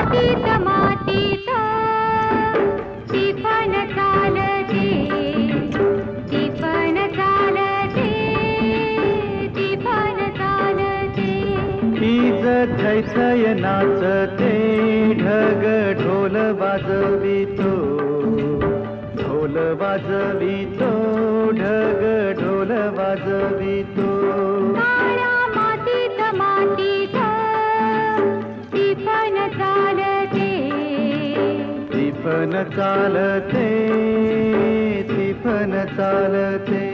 मातीत मातीत टिपण चालते, टिपण चालते, टिपण चालते. हीच थैथय नाचते, ढग ढोल वाजवितो, ढोल वाजवितो, ढग ढोल वाजवितो. काळ्या मातीत मातीत टिपण चालते, टिपण चालते, टिपण चालते.